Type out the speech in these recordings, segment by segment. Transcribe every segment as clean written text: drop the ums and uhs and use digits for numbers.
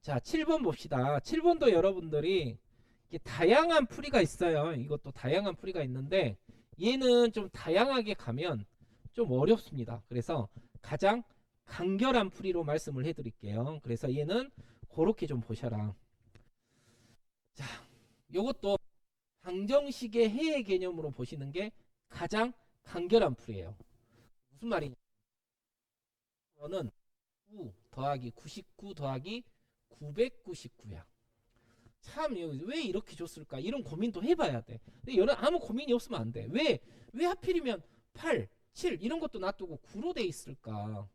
자, 7번 봅시다. 7번도 여러분들이 이게 다양한 풀이가 있어요. 이것도 다양한 풀이가 있는데 얘는 좀 다양하게 가면 좀 어렵습니다. 그래서 가장 간결한 풀이로 말씀을 해드릴게요. 그래서 얘는 그렇게 좀 보셔라. 자, 요것도 방정식의 해의 개념으로 보시는 게 가장 간결한 풀이에요. 무슨 말이냐? 이거는 9 더하기 99 더하기 999야. 참, 왜 이렇게 줬을까? 이런 고민도 해봐야 돼. 근데 여러 아무 고민이 없으면 안 돼. 왜 하필이면 8, 7 이런 것도 놔두고 9로 돼 있을까?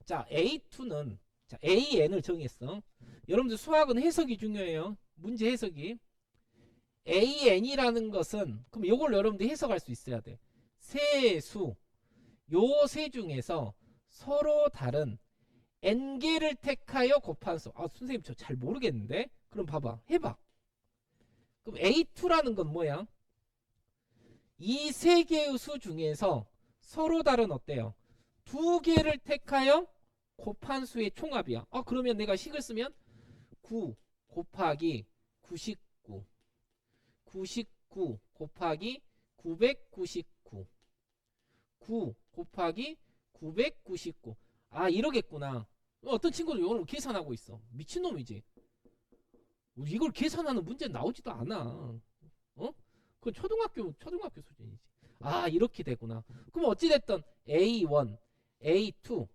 자, A2는 자, AN을 정했어. 여러분들 수학은 해석이 중요해요. 문제 해석이. AN이라는 것은 그럼 이걸 여러분들 해석할 수 있어야 돼. 세수 요 세 중에서 서로 다른 n개를 택하여 곱한 수. 아, 선생님 저 잘 모르겠는데. 그럼 봐봐. 해봐. 그럼 A2라는 건 뭐야? 이 세 개의 수 중에서 서로 다른 어때요? 두 개를 택하여 곱한 수의 총합이야. 아, 그러면 내가 식을 쓰면 9 곱하기 99, 99 곱하기 999, 9 곱하기 999. 아, 이러겠구나. 어떤 친구도 이걸 계산하고 있어. 미친놈이지. 이걸 계산하는 문제 나오지도 않아. 어? 그건 초등학교 수준이지. 아, 이렇게 되구나. 그럼 어찌됐든 A1, A2,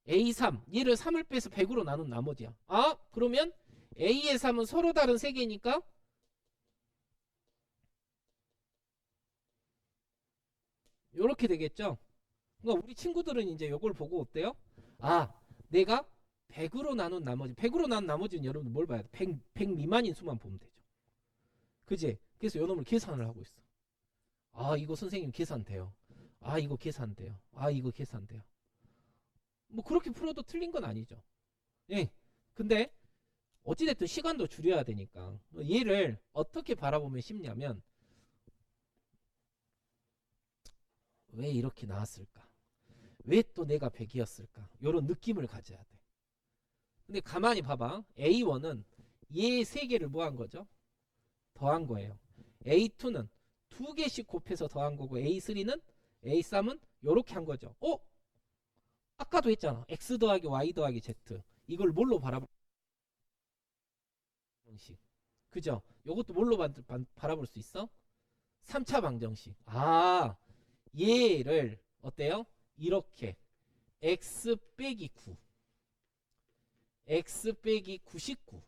A3 얘를 3을 빼서 100으로 나눈 나머지야. 아, 그러면 A의 3은 서로 다른 세 개니까 이렇게 되겠죠. 그러니까 우리 친구들은 이제 이걸 보고 어때요? 아, 내가 100으로 나눈 나머지, 100으로 나눈 나머지는 여러분 뭘 봐야 돼? 100 미만인 수만 보면 되죠. 그지? 그래서 요 놈을 계산을 하고 있어. 아, 이거 선생님 계산돼요. 아, 이거 계산돼요. 아, 이거 계산돼요. 뭐 그렇게 풀어도 틀린 건 아니죠. 예. 근데 어찌됐든 시간도 줄여야 되니까 얘를 어떻게 바라보면 쉽냐면 왜 이렇게 나왔을까? 왜 또 내가 100이었을까? 이런 느낌을 가져야 돼. 근데 가만히 봐봐. A1은 얘 세 개를 뭐 한 거죠? 더한 거예요. A2는 두 개씩 곱해서 더한 거고 A3는 A3은 이렇게 한 거죠. 아까도 했잖아. X 더하기 Y 더하기 Z. 이걸 뭘로 방정식. 그죠? 이것도 뭘로 바라볼 수 있어? 3차 방정식. 아, 얘를 어때요? 이렇게 x 빼기 9, x 빼기 99,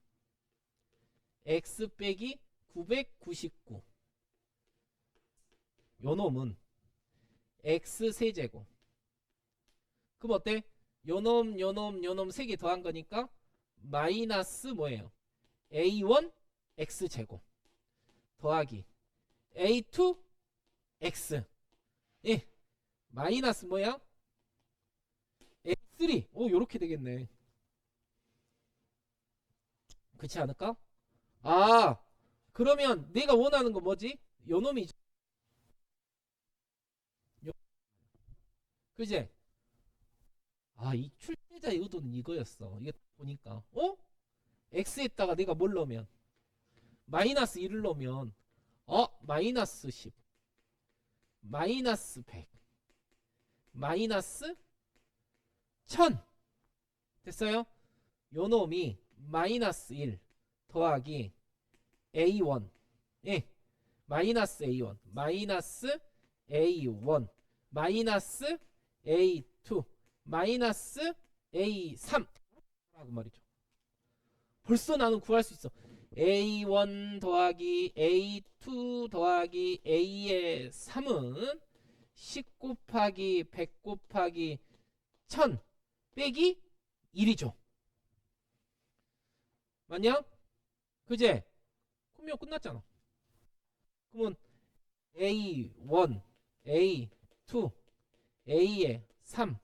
x 빼기 999. 요 놈은 x 세제곱. 그럼 어때? 요놈 세 개 더한 거니까 마이너스 뭐예요? a1 x 제곱 더하기 a2 x. 예, 마이너스 뭐야? a3. 오, 요렇게 되겠네. 그렇지 않을까? 아, 그러면 내가 원하는 거 뭐지? 요 놈이죠. 요- 그제? 아, 이 출제자의 의도는 이거였어. 이게 보니까 x에다가 내가 뭘 넣으면 마이너스 1을 넣으면 마이너스 10, 마이너스 100, 마이너스 1000 됐어요? 요 놈이 마이너스 1 더하기 a1. 예, 마이너스 a1 마이너스 a1 마이너스 a2 마이너스 a3 라고 말이죠. 벌써 나는 구할 수 있어. A1 더하기 A2 더하기 A의 3은 10 곱하기 100 곱하기 1000 빼기 1이죠. 맞냐? 그제? 그럼 이거 끝났잖아. 그러면 A1, A2, A의 3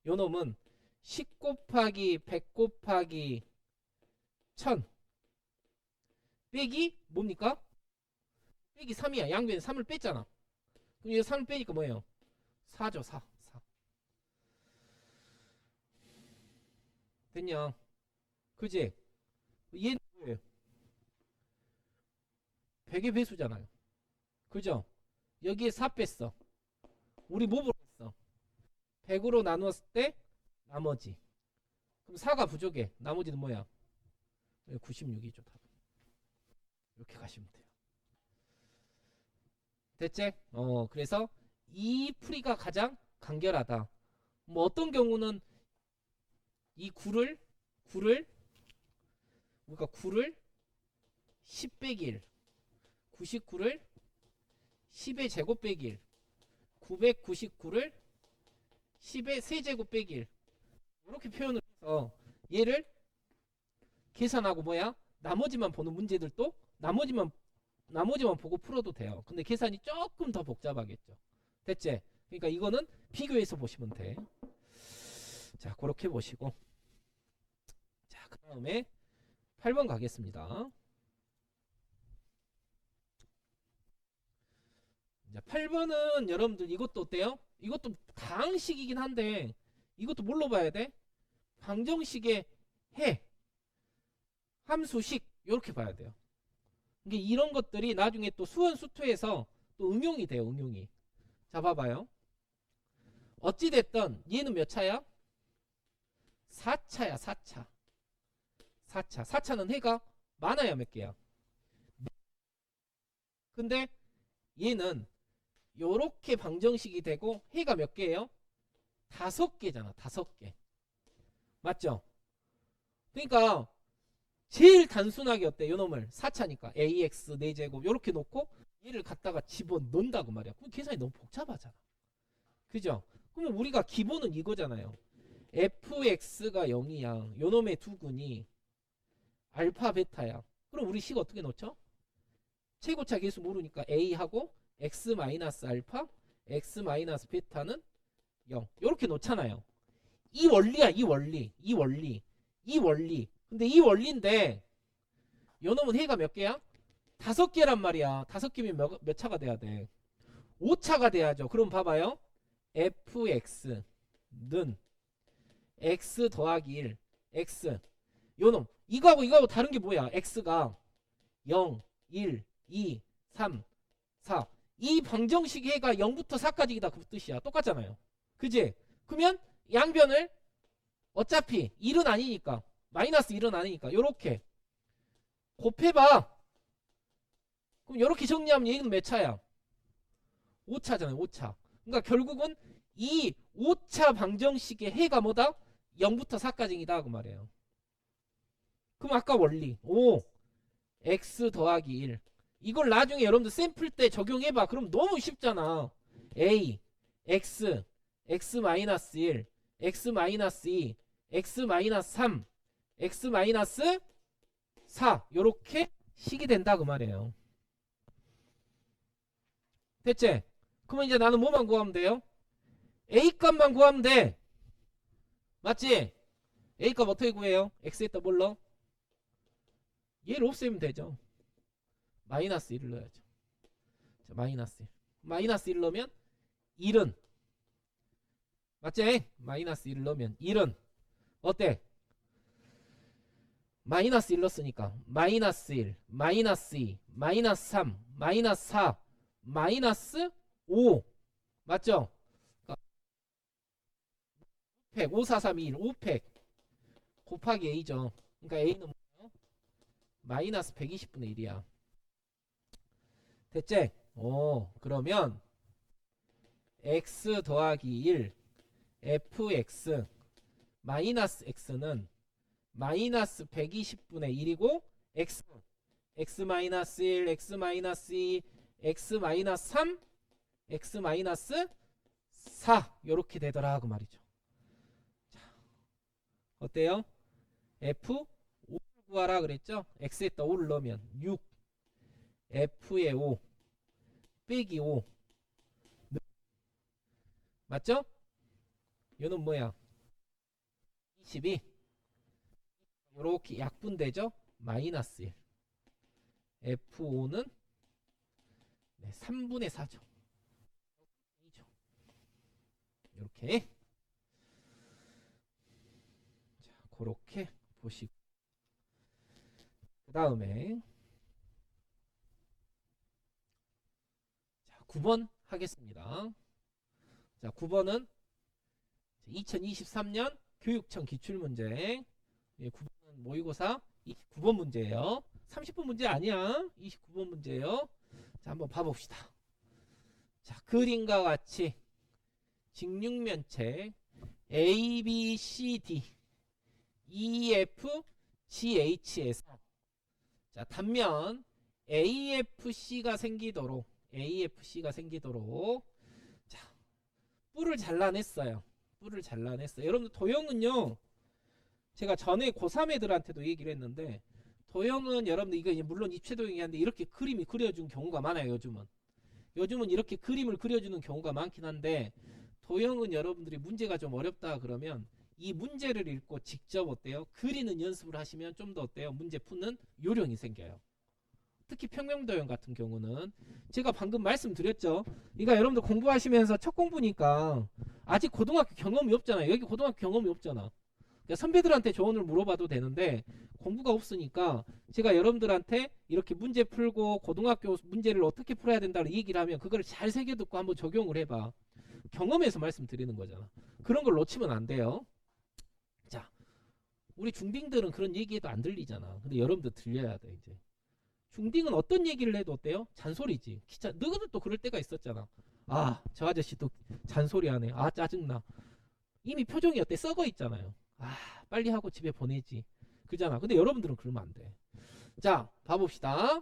요놈은 10 곱하기 100 곱하기 1000 빼기 뭡니까? 빼기 3이야. 양변에 3을 뺐잖아. 그럼 이거 3을 빼니까 뭐예요? 4죠. 4. 4. 됐냐? 그지? 얘는 뭐예요? 100의 배수잖아요. 그죠? 여기에 4 뺐어. 우리 뭐 보냈어? 100으로 나누었을 때 나머지. 그럼 4가 부족해. 나머지는 뭐야? 96이죠. 답. 이렇게 가시면 돼요. 됐지? 그래서 이 풀이가 가장 간결하다. 뭐 어떤 경우는 이 9를 우리가 9를 10 빼기 1, 99를 10의 제곱 빼기 1, 999를 10의 세제곱 빼기 1 이렇게 표현을 해서 얘를 계산하고 뭐야? 나머지만 보는 문제들도 나머지만 보고 풀어도 돼요. 근데 계산이 조금 더 복잡하겠죠. 됐지? 그러니까 이거는 비교해서 보시면 돼. 자, 그렇게 보시고. 자, 그 다음에 8번 가겠습니다. 자, 8번은 여러분들 이것도 어때요? 이것도 다항식이긴 한데 이것도 뭘로 봐야 돼? 방정식의 해, 함수식 이렇게 봐야 돼요. 이게 이런 것들이 나중에 또 수원 수투에서 또 응용이 돼요. 응용이. 자, 봐봐요. 어찌됐든 얘는 몇 차야? 4차야. 4차. 4차. 4차는 해가 많아야 몇 개야? 근데 얘는 요렇게 방정식이 되고 해가 몇 개예요? 5개잖아. 5개. 맞죠? 그러니까 제일 단순하게 어때? 요놈을 4차니까 ax 4제곱 요렇게 놓고 얘를 갖다가 집어넣는다고 말이야. 그럼 계산이 너무 복잡하잖아. 그죠? 그러면 우리가 기본은 이거잖아요. fx가 0이야. 요놈의 두근이 알파 베타야. 그럼 우리 식 어떻게 놓죠? 최고차 계수 모르니까 a하고 x 마이너스 알파 x 마이너스 베타는 0 요렇게 놓잖아요. 이 원리야. 이 원리. 근데 이 원리인데 요놈은 해가 몇 개야? 5개란 말이야. 5개면 몇 차가 돼야 돼? 5차가 돼야죠. 그럼 봐봐요. fx는 x 더하기 1 x 요놈 이거하고 다른 게 뭐야? x가 0 1 2 3 4 이 방정식 해가 0부터 4까지이다 그 뜻이야. 똑같잖아요. 그지? 그러면 양변을 어차피 1은 아니니까 마이너스 1은 아니니까 요렇게 곱해봐. 그럼 요렇게 정리하면 얘는 몇 차야? 5차잖아요. 5차. 그러니까 결국은 이 5차 방정식의 해가 뭐다? 0부터 4까지이다 그 말이에요. 그럼 아까 원리 5 x 더하기 1 이걸 나중에 여러분들 샘플 때 적용해봐. 그럼 너무 쉽잖아. a x x 마이너스 1 x 마이너스 2 x 마이너스 3 x 마이너스 4 요렇게 식이 된다 그 말이에요. 됐지? 그러면 이제 나는 뭐만 구하면 돼요? a 값만 구하면 돼. 맞지? a 값 어떻게 구해요? x에다 뭘로? 얘를 없애면 되죠. 마이너스 1을 넣어야죠. 자, 마이너스 1. 마이너스 1 넣으면 1은 맞지? 마이너스 1을 넣으면 1은 어때? 마이너스 1 넣었으니까 마이너스 1, 마이너스 2, 마이너스 3, 마이너스 4, 마이너스 5 맞죠? 5팩 5, 4, 3, 2, 1 5팩 곱하기 a죠. 그러니까 a는 뭐예요? 마이너스 120분의 1이야. 됐지? 그러면 x 더하기 1 fx 마이너스 x는 마이너스 120분의 1이고 x 마이너스 1 x 마이너스 2 x 마이너스 3 x 마이너스 4 요렇게 되더라 그 말이죠. 자, 어때요? f 5를 구하라 그랬죠? x에다 5를 넣으면 6 f에 5 빼기 5 맞죠? 얘는 뭐야? 22 요렇게 약분되죠? 마이너스 1 F5는 3분의 4죠. 이렇게 자, 그렇게 보시고 다음에 자, 9번 하겠습니다. 자, 9번은 2023년 교육청 기출문제. 예, 9번은 모의고사 29번 문제예요. 30분 문제 아니야. 29번 문제예요. 자, 한번 봐봅시다. 자, 그림과 같이 직육면체 A, B, C, D, E, F, G, H에서 자, 단면 AFC가 생기도록 자, 뿔을 잘라냈어요. 여러분들 도형은요. 제가 전에 고3 애들한테도 얘기를 했는데 도형은 여러분들 이거 물론 입체도형이 한데 이렇게 그림이 그려준 경우가 많아요. 요즘은 이렇게 그림을 그려주는 경우가 많긴 한데 도형은 여러분들이 문제가 좀 어렵다 그러면 이 문제를 읽고 직접 어때요? 그리는 연습을 하시면 좀 더 어때요? 문제 푸는 요령이 생겨요. 특히 평면도형 같은 경우는 제가 방금 말씀드렸죠. 그러니까 여러분들 공부하시면서 첫 공부니까 아직 고등학교 경험이 없잖아요. 여기 고등학교 경험이 없잖아. 그러니까 선배들한테 조언을 물어봐도 되는데 공부가 없으니까 제가 여러분들한테 이렇게 문제 풀고 고등학교 문제를 어떻게 풀어야 된다는 얘기를 하면 그걸 잘 새겨듣고 한번 적용을 해봐. 경험에서 말씀드리는 거잖아. 그런 걸 놓치면 안 돼요. 자, 우리 중딩들은 그런 얘기해도 안 들리잖아. 근데 여러분들 들려야 돼 이제. 중딩은 어떤 얘기를 해도 어때요? 잔소리지. 너희들 또 그럴 때가 있었잖아. 아, 저 아저씨 또 잔소리하네. 아, 짜증나. 이미 표정이 어때? 썩어 있잖아요. 아, 빨리 하고 집에 보내지. 그잖아. 근데 여러분들은 그러면 안 돼. 자, 봐봅시다.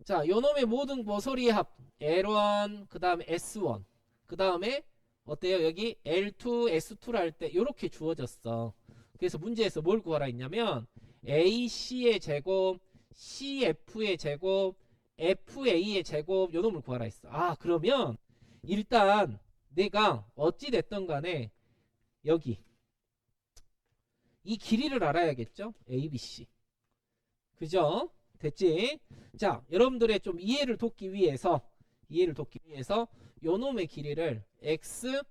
자, 요놈의 모든 모서리의 합 L1, 그 다음에 S1, 그 다음에 어때요? 여기 L2, S2를 할 때 이렇게 주어졌어. 그래서 문제에서 뭘 구하라 했냐면 AC의 제곱, CF의 제곱, FA의 제곱 요놈을 구하라 했어. 아, 그러면 일단 내가 어찌 됐던 간에 여기 이 길이를 알아야겠죠? ABC. 그죠? 됐지? 자, 여러분들의 좀 이해를 돕기 위해서 요놈의 길이를 X,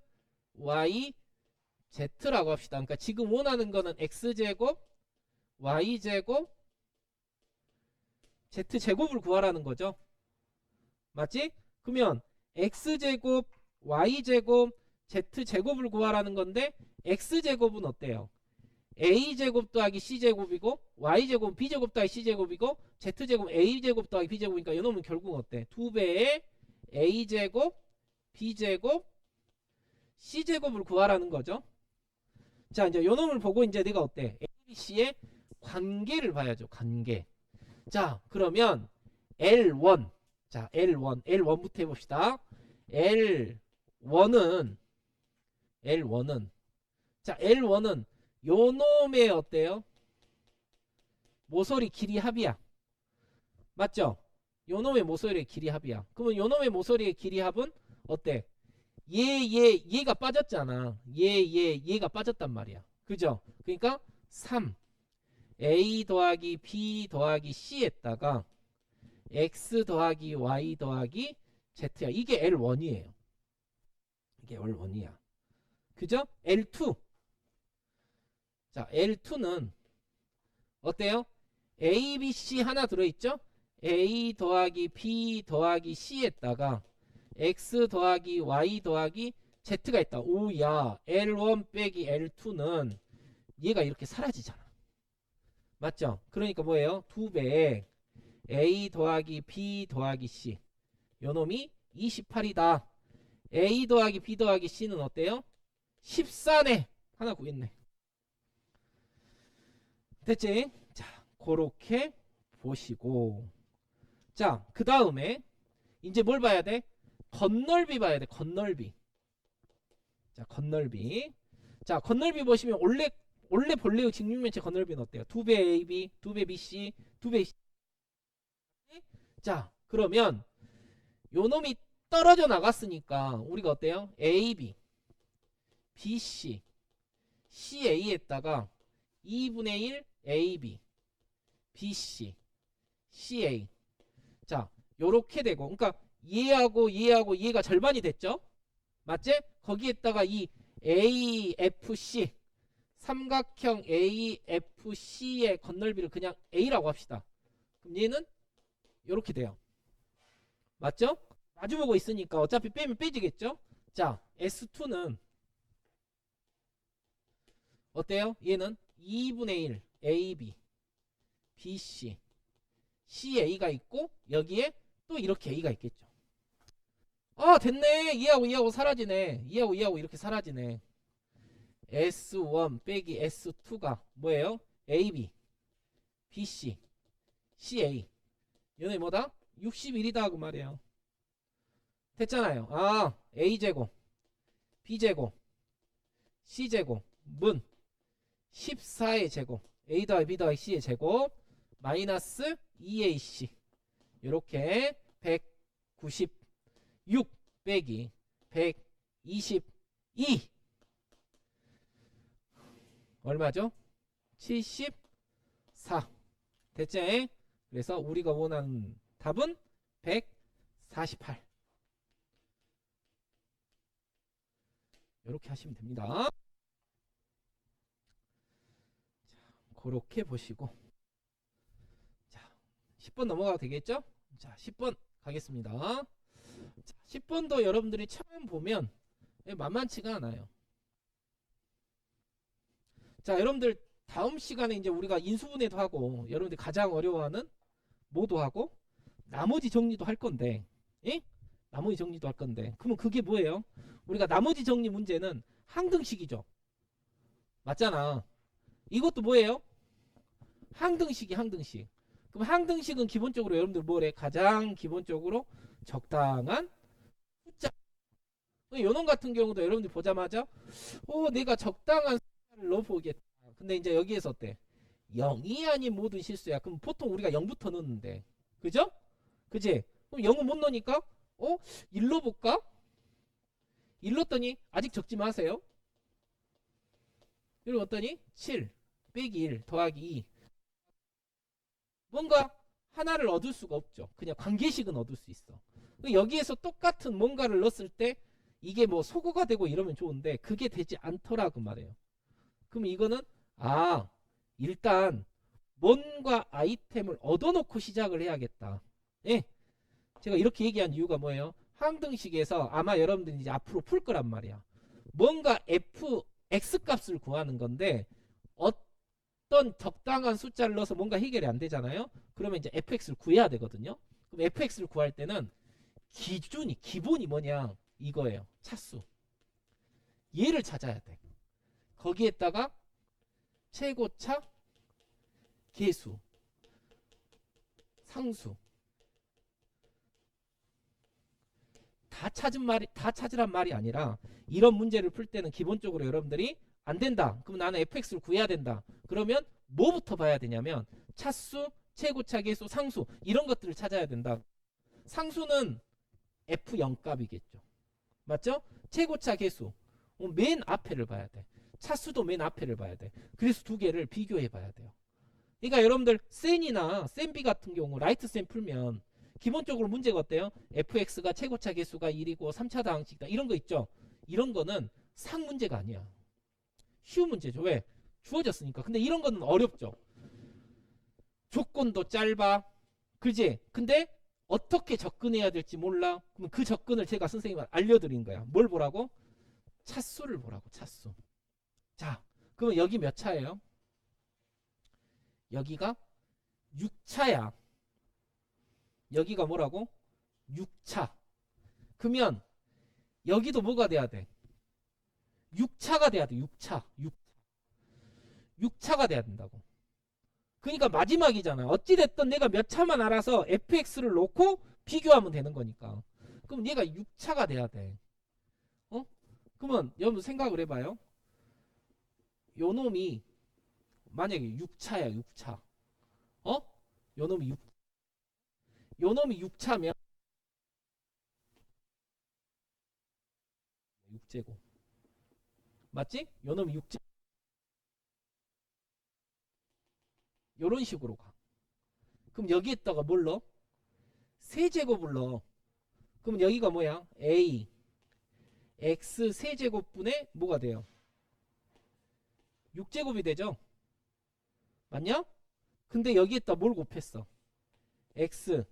Y, Z라고 합시다. 그러니까 지금 원하는 거는 X제곱, Y제곱, Z제곱을 구하라는 거죠. 맞지? 그러면 X제곱, Y제곱, Z제곱을 구하라는 건데 X제곱은 어때요? A제곱 더하기 C제곱이고 Y제곱 B제곱 더하기 C제곱이고 Z제곱 A제곱 더하기 B제곱이니까 이놈은 결국 어때? 2배의 A제곱 B제곱 C제곱을 구하라는 거죠. 자, 이제 요놈을 보고 이제 내가 어때? ABC의 관계를 봐야죠. 관계. 자, 그러면 L1. 자, L1부터 해봅시다. L1은 자, L1은 요놈의 어때요? 모서리 길이 합이야. 맞죠? 요놈의 모서리의 길이 합이야. 그러면 요놈의 모서리의 길이 합은 어때? 얘가 빠졌잖아. 얘가 빠졌단 말이야. 그죠? 그러니까 3 A 더하기 B 더하기 C에다가 X 더하기 Y 더하기 Z야. 이게 L1이에요. 이게 L1이야. 그죠? L2. 자, L2는 어때요? A, B, C 하나 들어있죠? A 더하기 B 더하기 C에다가 X 더하기 Y 더하기 Z가 있다. 오야, L1 빼기 L2는 얘가 이렇게 사라지잖아. 맞죠? 그러니까 뭐예요? 2배 A 더하기 B 더하기 C. 요놈이 28이다. A 더하기 B 더하기 C는 어때요? 14네. 하나 구했네. 됐지? 자, 그렇게 보시고. 자, 그 다음에 이제 뭘 봐야 돼? 건널비 봐야 돼. 건널비. 자, 건널비. 자, 건널비 보시면 원래 본래의 직육면체 건널비는 어때요? 2배 AB, 2배 BC, 2배 C. 자, 그러면 요놈이 떨어져 나갔으니까 우리가 어때요? AB, BC, CA에다가 2분의 1 AB, BC, CA. 자, 요렇게 되고, 그러니까 얘하고 얘가 절반이 됐죠? 맞지? 거기에다가 이 AFC, 삼각형 AFC의 건널비를 그냥 A라고 합시다. 그럼 얘는 이렇게 돼요. 맞죠? 마주보고 있으니까 어차피 빼면 빼지겠죠? 자, S2는 어때요? 얘는 2분의 1 AB, BC, CA가 있고 여기에 또 이렇게 A가 있겠죠. 아, 됐네. 2하고 사라지네. 2하고 이렇게 사라지네. S1 빼기 S2가 뭐예요? AB, BC, CA. 얘네 뭐다? 61이다 그 말이에요. 됐잖아요. 아, A제곱, B제곱, C제곱, 문 14의 제곱, A 더하기 B 더하기 C의 제곱 마이너스 2AC. 요렇게 196 빼기 122 얼마죠? 74. 됐지? 그래서 우리가 원하는 답은 148. 이렇게 하시면 됩니다. 자, 그렇게 보시고 자, 10번 넘어가도 되겠죠? 자, 10번 가겠습니다. 자, 10번도 여러분들이 처음 보면 만만치가 않아요. 자, 여러분들 다음 시간에 이제 우리가 인수분해도 하고 여러분들이 가장 어려워하는 뭐도 하고 나머지 정리도 할 건데, 예? 나머지 정리도 할 건데, 그러면 그게 뭐예요? 우리가 나머지 정리 문제는 항등식이죠. 맞잖아. 이것도 뭐예요? 항등식이 항등식. 그럼 항등식은 기본적으로 여러분들 뭐래? 가장 기본적으로 적당한 숫자. 요놈 같은 경우도 여러분들 보자마자 내가 적당한 숫자를 넣어보겠다. 근데 이제 여기에서 어때? 0이 아닌 모든 실수야. 그럼 보통 우리가 0부터 넣는데, 그죠? 그지? 그럼 0은 못 넣으니까 1 넣어볼까? 1 넣었더니 아직 적지 마세요. 그리고 어떠니? 7 빼기 1 더하기 2. 뭔가 하나를 얻을 수가 없죠. 그냥 관계식은 얻을 수 있어. 여기에서 똑같은 뭔가를 넣었을 때 이게 뭐 소거가 되고 이러면 좋은데 그게 되지 않더라고 말이에요. 그럼 이거는 일단 뭔가 아이템을 얻어놓고 시작을 해야겠다. 예. 제가 이렇게 얘기한 이유가 뭐예요? 항등식에서 아마 여러분들이 이제 앞으로 풀 거란 말이야. 뭔가 x 값을 구하는 건데 어떤 적당한 숫자를 넣어서 뭔가 해결이 안 되잖아요. 그러면 이제 fx를 구해야 되거든요. 그럼 fx를 구할 때는 기본이 뭐냐? 이거예요. 차수. 얘를 찾아야 돼. 거기에다가 최고차, 계수, 상수 다 찾으란 말이 아니라 이런 문제를 풀 때는 기본적으로 여러분들이 안 된다. 그럼 나는 fx를 구해야 된다. 그러면 뭐부터 봐야 되냐면 차수, 최고차, 계수, 상수 이런 것들을 찾아야 된다. 상수는 f0 값이겠죠. 맞죠? 최고차, 계수 맨 앞에를 봐야 돼. 차수도 맨 앞에를 봐야 돼. 그래서 두 개를 비교해 봐야 돼요. 그러니까 여러분들 센이나 센비 같은 경우 라이트 센 풀면 기본적으로 문제가 어때요? fx가 최고차 계수가 1이고 3차 다항식이다. 이런 거 있죠? 이런 거는 상 문제가 아니야. 쉬운 문제죠. 왜? 주어졌으니까. 근데 이런 거는 어렵죠. 조건도 짧아. 그지? 근데 어떻게 접근해야 될지 몰라. 그럼 그 접근을 제가 선생님한테 알려드린 거야. 뭘 보라고? 차수를 보라고. 차수. 자, 그러면 여기 몇 차예요? 여기가 6차야. 여기가 뭐라고? 6차. 그러면 여기도 뭐가 돼야 돼? 6차가 돼야 돼. 6차. 6차가 돼야 된다고. 그러니까 마지막이잖아. 어찌됐든 내가 몇 차만 알아서 fx를 놓고 비교하면 되는 거니까. 그럼 얘가 6차가 돼야 돼. 그러면 여러분 생각을 해봐요. 요 놈이 만약에 6차야. 6차. 요 놈이 6차면 6제곱. 맞지? 요 놈이 6제곱. 요런 식으로 가. 그럼 여기에다가 뭘 넣어? 세제곱을 넣어. 그럼 여기가 뭐야? a x 세제곱분의 뭐가 돼요? 6제곱이 되죠? 맞냐? 근데 여기에다 뭘 곱했어? x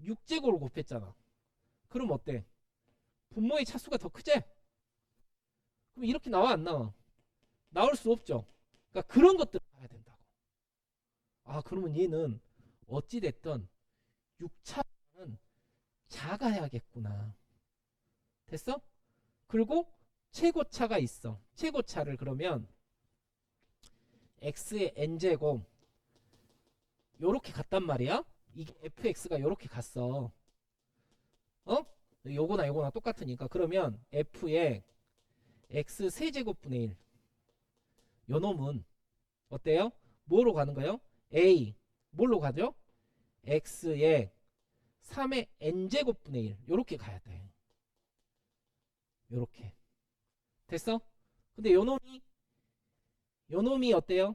6제곱을 곱했잖아. 그럼 어때? 분모의 차수가 더 크지? 그럼 이렇게 나와 안 나와? 나올 수 없죠. 그러니까 그런 것들을 봐야 된다고. 아, 그러면 얘는 어찌됐든 6차는 작아야겠구나. 됐어? 그리고 최고차가 있어. 최고차를 그러면 x의 n제곱 요렇게 갔단 말이야. 이게 fx가 요렇게 갔어. 어? 요거나 똑같으니까. 그러면 f의 x 세제곱분의 1. 요 놈은 어때요? 뭐로 가는 거예요? a 뭘로 가죠? x의 3의 n제곱분의 1. 요렇게 가야 돼. 요렇게. 됐어? 근데 요 놈이 어때요?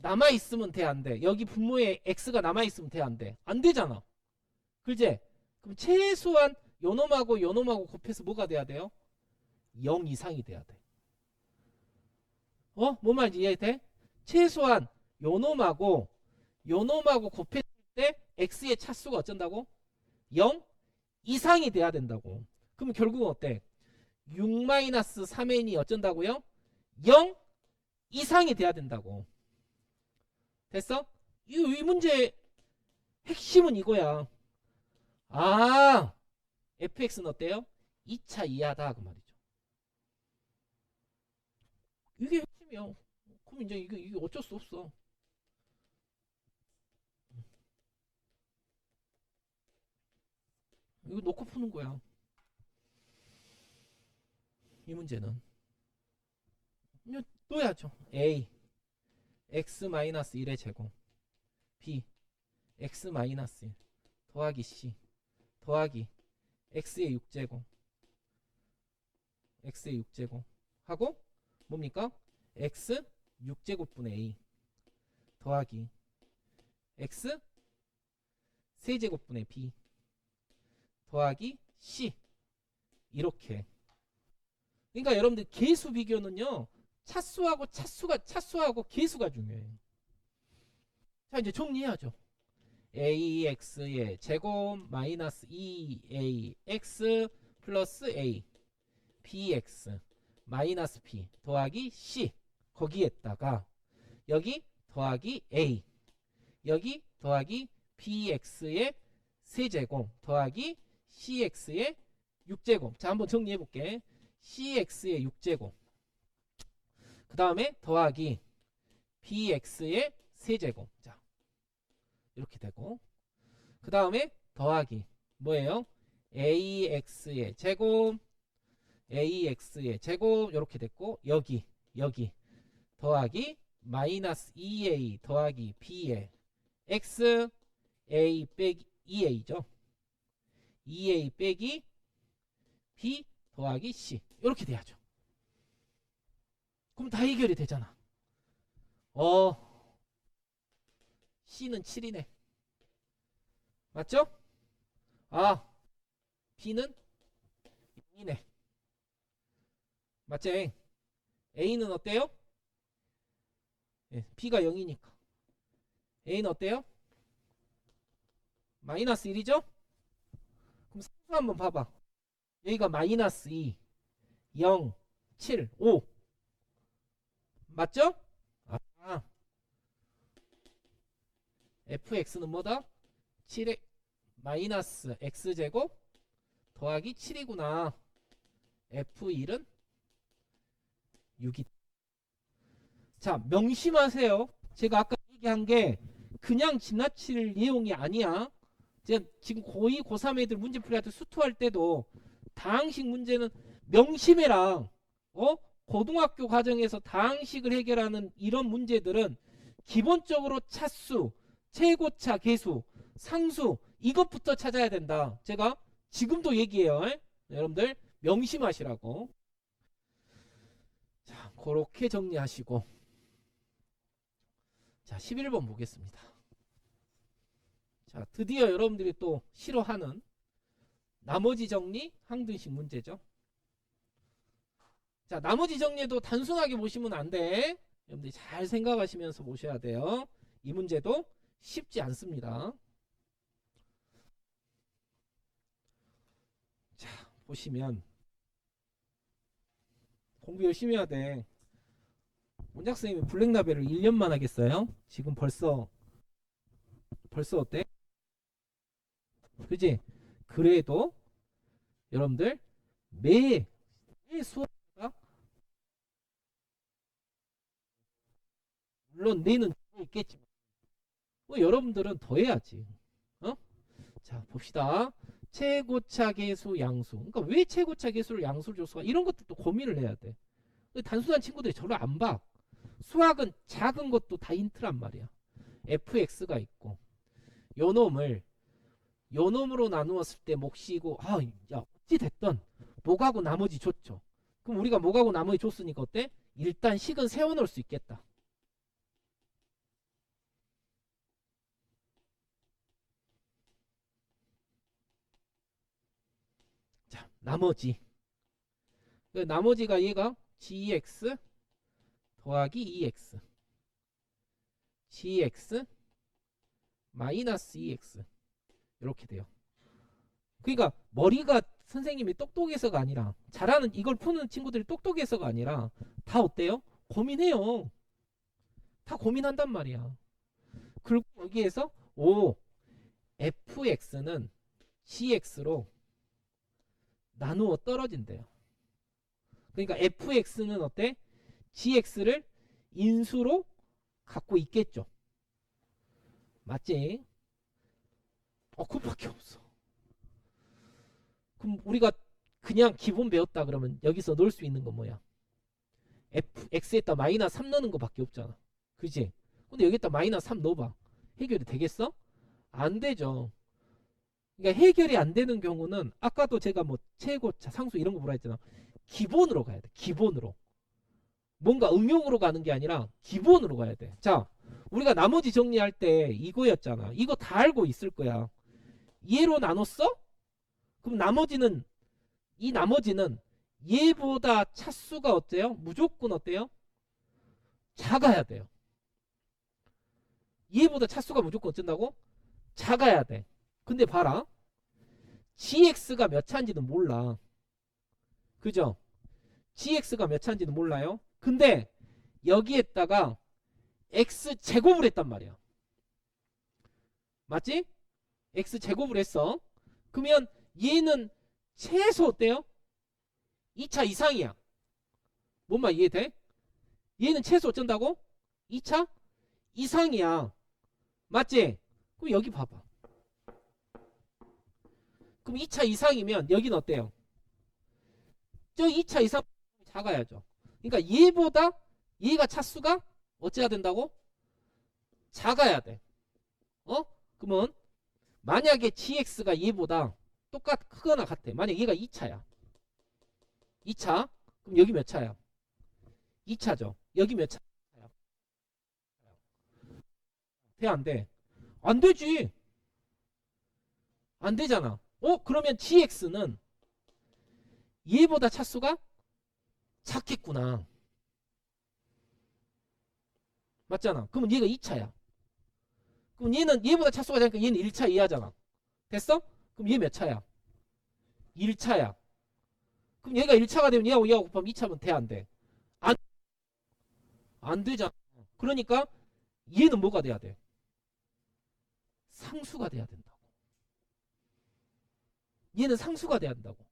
남아있으면 돼, 안 돼? 여기 분모에 x가 남아있으면 돼, 안 돼? 안 되잖아. 그제? 그럼 최소한 요 놈하고 곱해서 뭐가 돼야 돼요? 0 이상이 돼야 돼. 뭔 말인지 이해돼? 최소한 요 놈하고 곱했을 때 x의 차수가 어쩐다고? 0 이상이 돼야 된다고. 그럼 결국은 어때? 6-3n이 어쩐다고요? 0 이상이 돼야 된다고. 됐어? 이 문제의 핵심은 이거야. 아, fx는 어때요? 2차 이하다 그 말이죠. 이게 핵심이야. 그럼 이제 이게 어쩔 수 없어. 이거 놓고 푸는 거야. 이 문제는 이거 넣어야죠. a x-1의 제곱 b x-1 더하기 c 더하기 x의 6제곱 하고 뭡니까? x 6제곱분의 a 더하기 x 세제곱분의 b 더하기 c 이렇게. 그러니까 여러분들 계수 비교는요. 차수하고 계수가 중요해요. 자, 이제 정리해야죠. ax의 제곱 마이너스 2ax 플러스 a bx 마이너스 b 더하기 c 거기에다가 여기 더하기 a 여기 더하기 bx의 세제곱 더하기 cx의 6제곱. 자, 한번 정리해 볼게. cx의 6제곱 그 다음에 더하기 bx의 세제곱. 자, 이렇게 되고 그 다음에 더하기 뭐예요? ax의 제곱 이렇게 됐고 여기 더하기 마이너스 2a 더하기 b의 x a 빼기 2a죠. 2a 빼기 b 더하기 c 이렇게 돼야죠. 그럼 다 해결이 되잖아. C는 7이네. 맞죠? B는 0이네. 맞지? A는 어때요? B가 0이니까. A는 어때요? 마이너스 1이죠? 그럼 상수 한번 봐봐. 여기가 마이너스 2, 0, 7, 5. 맞죠? fx는 뭐다? 7의 마이너스 x제곱 더하기 7이구나. f1은 6이. 자, 명심하세요. 제가 아까 얘기한 게 그냥 지나칠 내용이 아니야. 제가 지금 고2, 고3 애들 문제 풀이할 때 수투할 때도 다항식 문제는 명심해라. 고등학교 과정에서 다항식을 해결하는 이런 문제들은 기본적으로 차수, 최고차, 계수, 상수 이것부터 찾아야 된다. 제가 지금도 얘기해요. 여러분들 명심하시라고. 자, 그렇게 정리하시고 자, 11번 보겠습니다. 자, 드디어 여러분들이 또 싫어하는 나머지 정리 항등식 문제죠. 자, 나머지 정리도 단순하게 보시면 안 돼. 여러분들이 잘 생각하시면서 보셔야 돼요. 이 문제도 쉽지 않습니다. 자, 보시면 공부 열심히 해야 돼. 원작 선생님이 블랙라벨을 1년만 하겠어요? 지금 벌써 어때? 그지? 그래도 여러분들 매 수업마다 물론 내는 있겠지만 뭐 여러분들은 더 해야지. 어? 자, 봅시다. 최고차 계수 양수. 그러니까 왜 최고차 계수를 양수를 줬을까? 이런 것도 또 고민을 해야 돼. 단순한 친구들이 저를 안 봐. 수학은 작은 것도 다 인트란 말이야. fx가 있고 요놈을 요놈으로 나누었을 때 몫이고 야 어찌 됐든 목하고 나머지 줬죠. 그럼 우리가 목하고 나머지 줬으니까 어때? 일단 식은 세워놓을 수 있겠다. 자, 나머지 그 나머지가 얘가 gx 더하기 2x gx 마이너스 2x 이렇게 돼요. 그러니까 머리가 선생님이 똑똑해서가 아니라 잘하는 이걸 푸는 친구들이 똑똑해서가 아니라 다 어때요? 고민해요. 다 고민한단 말이야. 그리고 여기에서 fx는 gx로 나누어 떨어진대요. 그러니까 fx는 어때? gx를 인수로 갖고 있겠죠. 맞지? 그밖에 없어. 그럼 우리가 그냥 기본 배웠다 그러면 여기서 넣을 수 있는 건 뭐야? x에다 마이너스 3 넣는 거밖에 없잖아. 그지? 근데 여기다 마이너스 3 넣어봐. 해결이 되겠어? 안 되죠. 그러니까 해결이 안 되는 경우는 아까도 제가 뭐 최고차 상수 이런 거 뭐라 했잖아. 기본으로 가야 돼. 기본으로. 뭔가 응용으로 가는 게 아니라 기본으로 가야 돼. 자, 우리가 나머지 정리할 때 이거였잖아. 이거 다 알고 있을 거야. 얘로 나눴어? 그럼 이 나머지는 얘보다 차수가 어때요? 무조건 어때요? 작아야 돼요. 얘보다 차수가 무조건 어쩐다고? 작아야 돼. 근데 봐라. gx가 몇 차인지는 몰라. 그죠? gx가 몇 차인지는 몰라요. 근데 여기에다가 x 제곱을 했단 말이야. 맞지? x 제곱을 했어. 그러면 얘는 최소 어때요? 2차 이상이야. 뭔 말 이해돼? 얘는 최소 어쩐다고? 2차 이상이야. 맞지? 그럼 여기 봐봐. 그럼 2차 이상이면 여기는 어때요? 저 2차 이상 작아야죠. 그러니까 얘가 차수가 어째야 된다고? 작아야 돼. 그러면 만약에 gx가 얘보다 크거나 같아. 만약 얘가 2차야. 2차. 그럼 여기 몇 차야? 2차죠. 여기 몇 차야? 돼, 안 돼? 안 되지. 안 되잖아. 그러면 gx는 얘보다 차수가 작겠구나. 맞잖아. 그러면 얘가 2차야. 그럼 얘는 얘보다 차수가 작으니까 얘는 1차 이하잖아. 됐어? 그럼 얘 몇 차야? 1차야. 그럼 얘가 1차가 되면 얘하고 곱하면 2차면 돼, 안 돼? 안, 안 되잖아. 그러니까 얘는 뭐가 돼야 돼? 상수가 돼야 된다고. 얘는 상수가 돼야 된다고.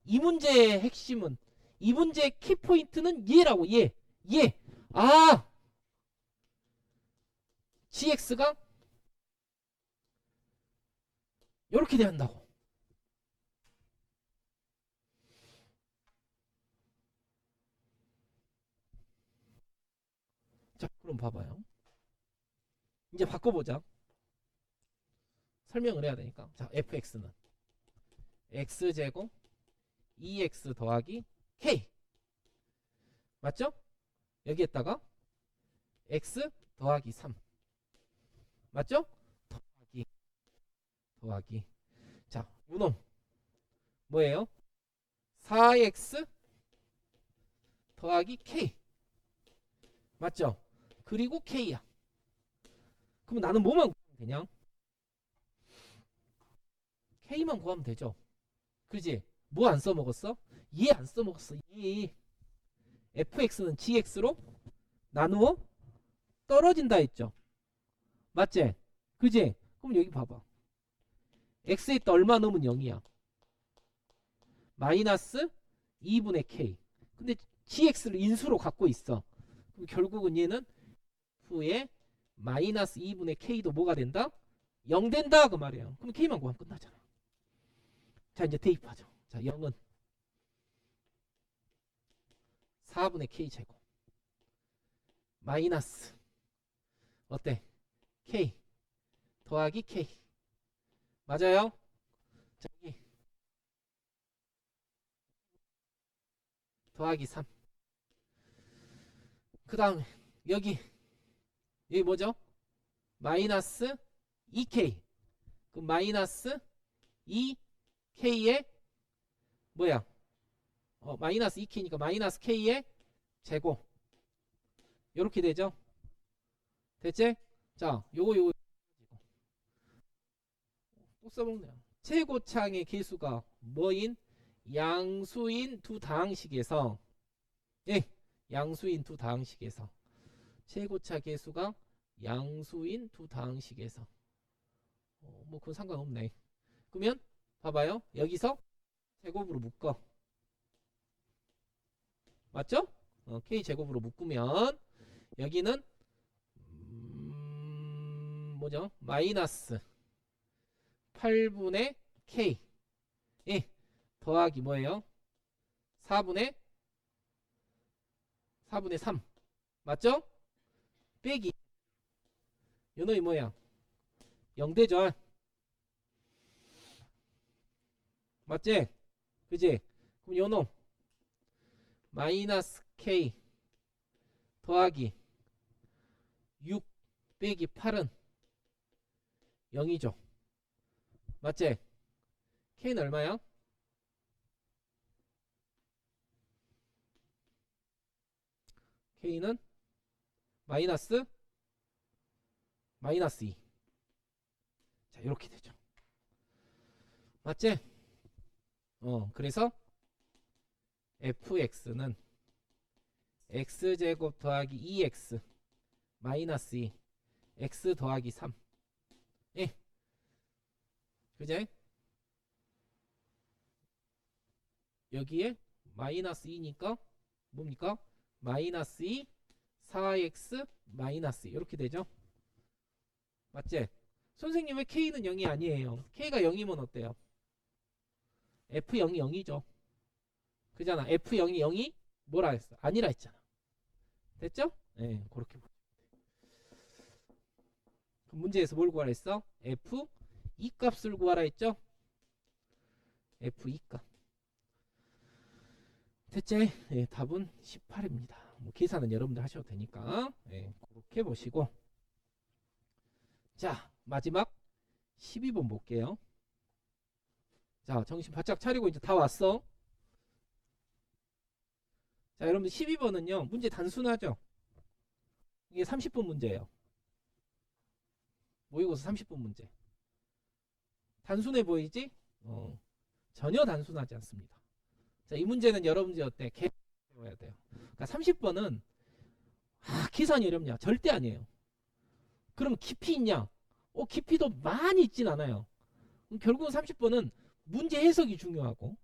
이 문제의 핵심은 이 문제의 키포인트는 얘라고. 얘. gx가 이렇게 돼야 한다고. 자, 그럼 봐봐요. 이제 바꿔보자. 설명을 해야 되니까. 자, fx는 x제곱 2x 더하기 k. 맞죠? 여기에다가 x 더하기 3. 맞죠? 더하기. 자, 요놈 뭐예요? 4x 더하기 k. 맞죠? 그리고 k야. 그럼 나는 뭐만 구하면 되냐? K만 구하면 되죠. 그지? 뭐 안 써먹었어? 얘 안 써먹었어. 얘. fx는 gx로 나누어 떨어진다 했죠. 맞지? 그지? 그럼 여기 봐봐. x에다 얼마 넣으면 0이야? 마이너스 2분의 k. 근데 gx를 인수로 갖고 있어. 그럼 결국은 얘는 f의 마이너스 2분의 k도 뭐가 된다? 0 된다 그 말이에요. 그럼 k만 구하면 끝나잖아. 자 이제 대입하죠. 자 0은 4분의 k 제곱 마이너스 어때? k 더하기 k 맞아요? 자 여기 더하기 3. 그 다음에 여기 뭐죠? 마이너스 2k. 그럼 마이너스 2k의 뭐야? 마이너스 2k니까 마이너스 k의 제곱. 요렇게 되죠? 됐지? 자, 요거 또 써먹네요. 최고창의 개수가 뭐인? 양수인 두 다항식에서 예, 양수인 두 다항식에서 최고차 개수가 양수인 두 다항식에서 뭐 그건 상관없네. 그러면 봐봐요. 여기서 제곱으로 묶어. 맞죠? k 제곱으로 묶으면 여기는 뭐죠? 마이너스 8분의 k 예, 더하기 뭐예요? 4분의 3 맞죠? 빼기 요 놈이 뭐야? 0대죠. 맞지? 그지? 그럼 요 놈 마이너스 k 더하기 6 빼기 8은 0이죠. 맞지? k는 얼마야? k는 마이너스 2. 자, 이렇게 되죠. 맞지? 그래서 fx는 x제곱 더하기 2x 마이너스 2 x 더하기 3 예, 그제? 여기에 마이너스 2니까 뭡니까? 마이너스 2 4x 마이너스 2 이렇게 되죠. 맞지? 선생님 왜 k는 0이 아니에요? k가 0이면 어때요? f0이 0이죠. 그잖아. f0이 0이 뭐라 했어? 아니라 했잖아. 됐죠? 네, 그렇게. 문제에서 뭘 구하라 했어? f2 값을 구하라 했죠? f2 값. 됐지? 네, 답은 18입니다. 뭐 계산은 여러분들 하셔도 되니까 네, 그렇게 보시고 자 마지막 12번 볼게요. 자 정신 바짝 차리고 이제 다 왔어. 자 여러분들 12번은요 문제 단순하죠. 이게 30분 문제예요. 모의고사 30분 문제. 단순해 보이지? 전혀 단순하지 않습니다. 자, 이 문제는 여러분들 어때? 계속 배워야 돼요. 그러니까 30번은 계산이 어렵냐? 절대 아니에요. 그럼 깊이 있냐? 깊이도 많이 있진 않아요. 결국은 30번은 문제 해석이 중요하고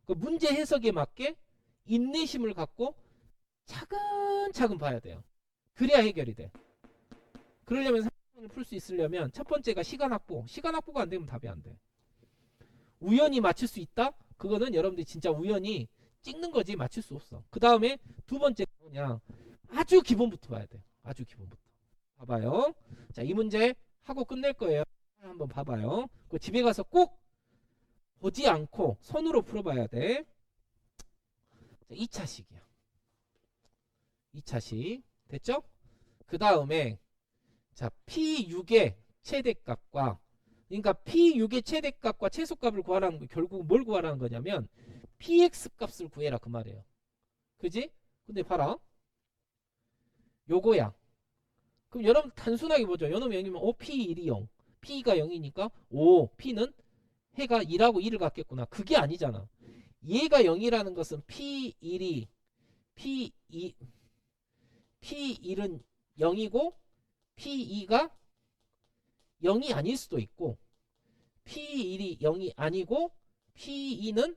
그 문제 해석에 맞게 인내심을 갖고 차근차근 봐야 돼요. 그래야 해결이 돼. 그러려면 30번을 풀 수 있으려면 첫 번째가 시간 확보. 시간 확보가 안 되면 답이 안 돼. 우연히 맞출 수 있다? 그거는 여러분들이 진짜 우연히 찍는 거지 맞출 수 없어. 그 다음에 두 번째 뭐냐? 아주 기본부터 봐야 돼. 아주 기본부터. 봐봐요. 자, 이 문제 하고 끝낼 거예요. 한번 봐봐요. 그 집에 가서 꼭 보지 않고 손으로 풀어봐야 돼. 자, 2차식이야. 2차식. 됐죠? 그 다음에 자, P6의 최대값과 그러니까 P6의 최대값과 최소값을 구하라는 거 결국 뭘 구하라는 거냐면 PX 값을 구해라 그 말이에요. 그지? 근데 봐라. 요거야. 그럼 여러분 단순하게 보죠. 요놈이 0이면 P1이 0. P가 0이니까 P는 해가 2라고 2를 갖겠구나. 그게 아니잖아. 얘가 0이라는 것은 P1은 0이고 P2가 0이 아닐 수도 있고 P1이 0이 아니고 P2는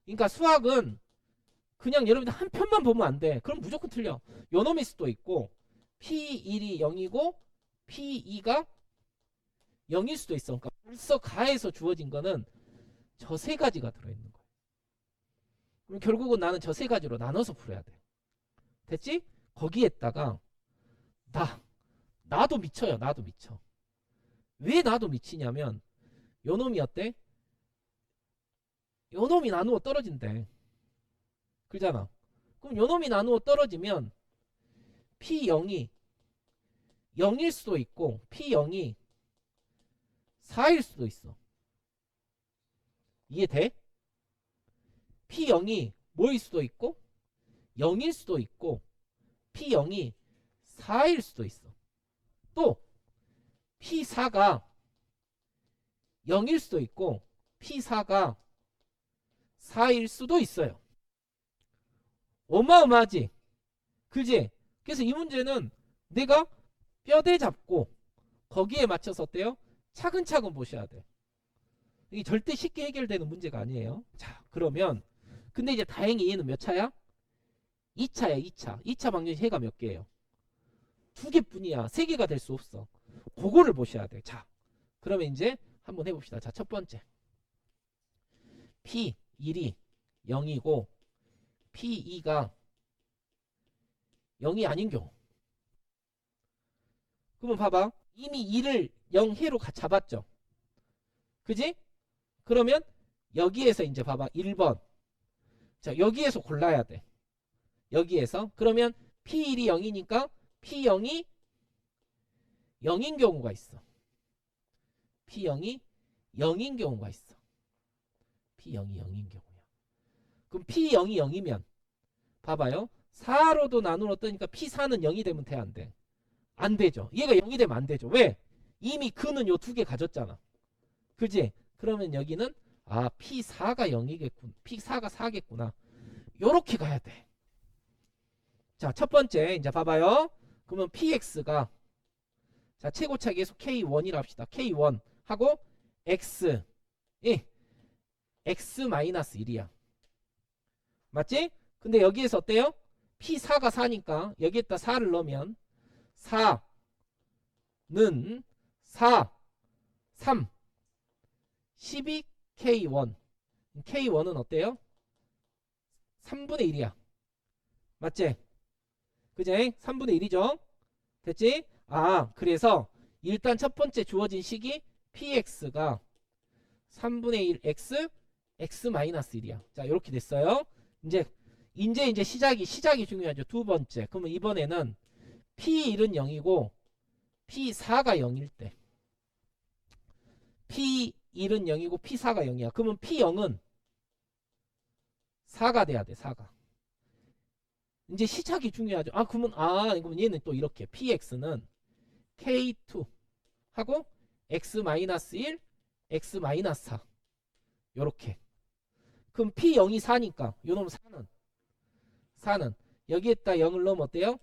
그러니까 수학은 그냥 여러분들 한 편만 보면 안 돼. 그럼 무조건 틀려. 요놈일 수도 있고 P1이 0이고 P2가 0일 수도 있어. 그러니까 벌써 가에서 주어진 거는 저 세 가지가 들어있는 거야. 그럼 결국은 나는 저 세 가지로 나눠서 풀어야 돼. 됐지? 거기에다가 나도 미쳐요. 나도 미쳐. 왜 나도 미치냐면 요놈이 어때? 요놈이 나누어 떨어진대. 그잖아. 그럼 요놈이 나누어 떨어지면 P0이 0일 수도 있고 P0이 4일 수도 있어. 이해돼? P0이 뭐일 수도 있고 0일 수도 있고 P0이 4일 수도 있어. 또 P4가 0일 수도 있고 P4가 4일 수도 있어요. 어마어마하지? 그지? 그래서 이 문제는 내가 뼈대 잡고 거기에 맞춰서 어때요? 차근차근 보셔야 돼. 이게 절대 쉽게 해결되는 문제가 아니에요. 자, 그러면 근데 이제 다행히 얘는 몇 차야? 2차야, 2차. 2차 방정식 해가 몇 개예요? 2개뿐이야. 3개가 될 수 없어. 그거를 보셔야 돼. 자, 그러면 이제 한번 해봅시다. 자, 첫 번째. P1이 0이고 P2가 0이 아닌 경우. 그러면 봐봐. 이미 2를 0해로 잡았죠. 그지? 그러면 여기에서 이제 봐봐. 1번. 자, 여기에서 골라야 돼. 여기에서. 그러면 P1이 0이니까 P0이 0인 경우가 있어. P0이 0인 경우가 있어. P0이 0인 경우야. 그럼 P0이 0이면 봐봐요. 4로도 나누어 뜨니까 P4는 0이 되면 돼, 안 돼? 안 되죠. 얘가 0이 되면 안 되죠. 왜? 이미 그는 요 두 개 가졌잖아. 그지? 그러면 여기는 P4가 0이겠군. P4가 4겠구나. 요렇게 가야 돼. 자, 첫 번째 이제 봐봐요. 그러면 PX가 자, 최고차 계속 K1이라 합시다. K1 하고 X X-1이야. 맞지? 근데 여기에서 어때요? P4가 4니까 여기에다 4를 넣으면 4는 4 3 12K1 K1은 어때요? 3분의 1이야. 맞지? 그지? 3분의 1이죠? 됐지? 그래서 일단 첫 번째 주어진 식이 PX가 3분의 1 X X-1이야. 자, 이렇게 됐어요. 이제 시작이 중요하죠. 두 번째. 그러면 이번에는 P1은 0이고 P4가 0일 때. P1은 0이고 P4가 0이야. 그러면 P0은 4가 돼야 돼. 4가. 이제 시작이 중요하죠. 그러면 얘는 또 이렇게 PX는 K2 하고 X-1 X-4 요렇게. 그럼 P0이 4니까 요놈 4는 여기에다 0을 넣으면 어때요?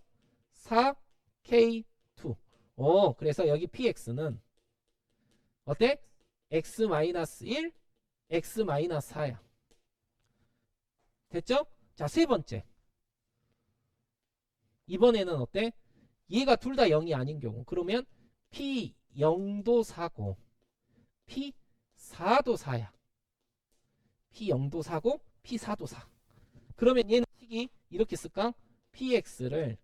4K2. 그래서 여기 PX는 어때? X-1 X-4야. 됐죠? 자, 세 번째. 이번에는 어때? 얘가 둘 다 0이 아닌 경우. 그러면 P0도 4고 P4도 4야. P0도 4고 P4도 4. 그러면 얘는 식이 이렇게 쓸까? PX를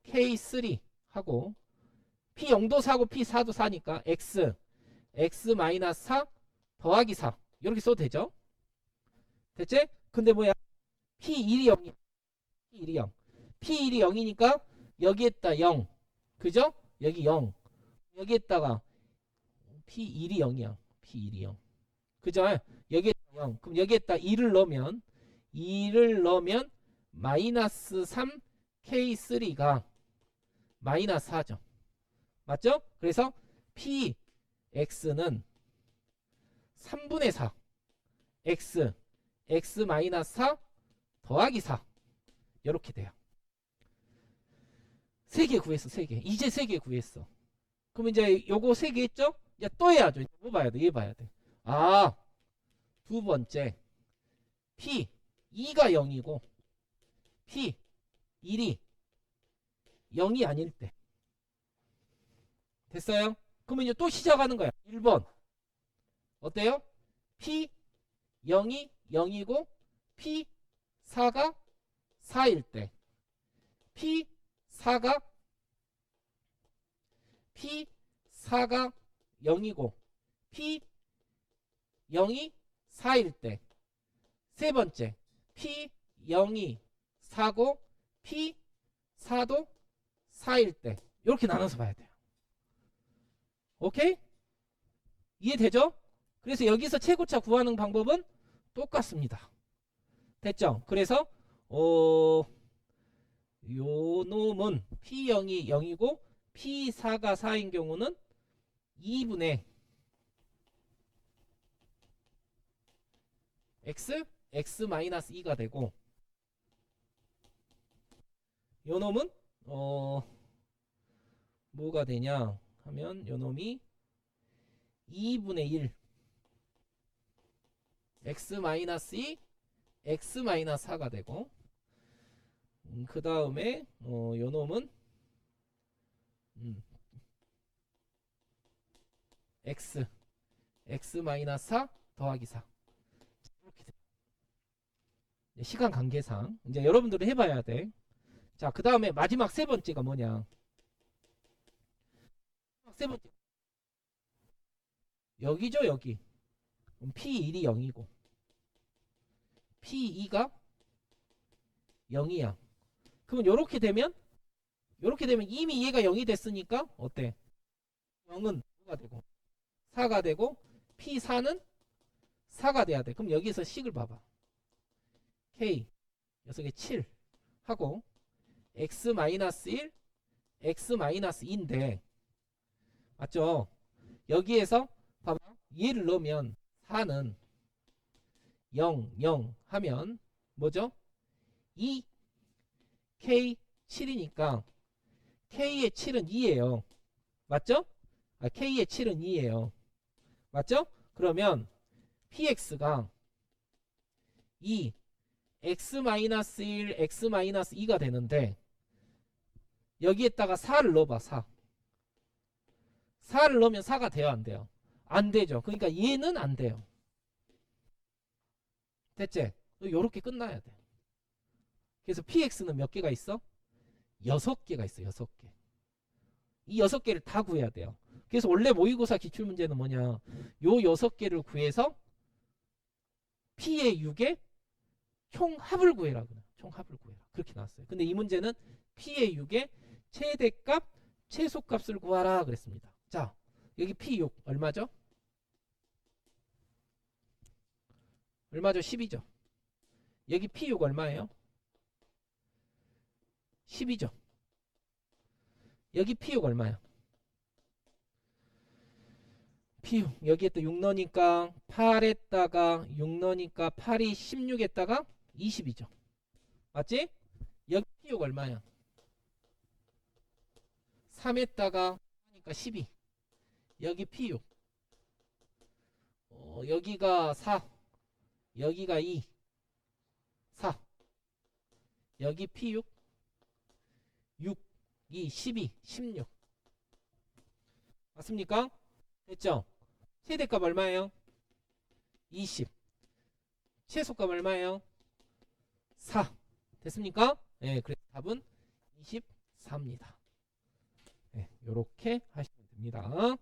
K3 하고 P0도 4고 P4도 4니까 X X-4 더하기 4 이렇게 써도 되죠? 됐지? 근데 뭐야? P1이 0이야. P1이 0. P1이 0이니까 여기에다 0. 그죠? 여기 0. 여기에다가 P1이 0이야. P1이 0. 그죠? 여기에다 0. 그럼 여기에다 2를 넣으면 마이너스 3 K3가 마이너스 4죠. 맞죠? 그래서 px는 3분의 4 x 마이너스 4 더하기 4 이렇게 돼요. 3개 구했어. 3개. 이제 3개 구했어. 그럼 이제 요거 3개 했죠? 이제 또 해야죠. 뭐 봐야 돼? 얘 봐야 돼. 아, 두 번째 p 2가 0이고 p 1이 0이 아닐 때 됐어요? 그러면 이제 또 시작하는 거야. 1번 어때요? p 0이 0이고 p 4가 4일 때 p 4가 0이고 p 0이 4일 때 세 번째 p 0이 4고 p 4도 4일 때 이렇게 나눠서 봐야 돼요. 오케이? 이해되죠? 그래서 여기서 최고차 구하는 방법은 똑같습니다. 됐죠? 그래서 요 놈은 P0이 0이고 P4가 4인 경우는 2분의 x-2가 되고 요 놈은 뭐가 되냐 하면 요 놈이 2분의 1 x-2 x-4가 되고 그 다음에 요 놈은 x-4 더하기 4 이렇게 돼. 시간 관계상 이제 여러분들은 해봐야 돼. 자, 그 다음에 마지막 세 번째가 뭐냐? 세 번째 여기죠, 여기. P1이 0이고 P2가 0이야. 그러면 요렇게 되면 이미 얘가 0이 됐으니까 어때? 0은 뭐가 되고 4가 되고 P4는 4가 돼야 돼. 그럼 여기서 식을 봐봐. K 녀석의 7 하고 x-1 x-2인데 맞죠? 여기에서 봐봐. 얘를 넣으면 4는 0 0 하면 뭐죠? 2 K 7이니까 K의 7은 2예요. 맞죠? K의 7은 2예요. 맞죠? 그러면 PX가 2 x-1 x-2가 되는데 여기에다가 4를 넣어봐. 4를 넣으면 4가 돼요, 안 돼요? 안 되죠. 그러니까 얘는 안 돼요. 됐지? 요렇게 끝나야 돼. 그래서 PX는 몇 개가 있어? 6개가 있어. 6개. 이 6개를 다 구해야 돼요. 그래서 원래 모의고사 기출문제는 뭐냐? 요 6개를 구해서 P의 6의 총합을 구해라. 총합을 구해라. 그렇게 나왔어요. 근데 이 문제는 P의 6의 최대값, 최소값을 구하라 그랬습니다. 자, 여기 P6 얼마죠? 얼마죠? 10이죠. 여기 P6 얼마예요? 10이죠. 여기 P6 얼마야? P6 여기에 또 6 넣으니까 8에다가 6 넣으니까 8이 16에다가 20이죠. 맞지? 여기 P6 얼마야? 3에다가 하니까 12. 여기 P6 여기가 4 여기가 2 4 여기 P6 6 2 12 16 맞습니까? 됐죠? 최대값 얼마예요? 20 최소값 얼마예요? 4 됐습니까? 네, 그래서 답은 24입니다. 네, 이렇게 하시면 됩니다.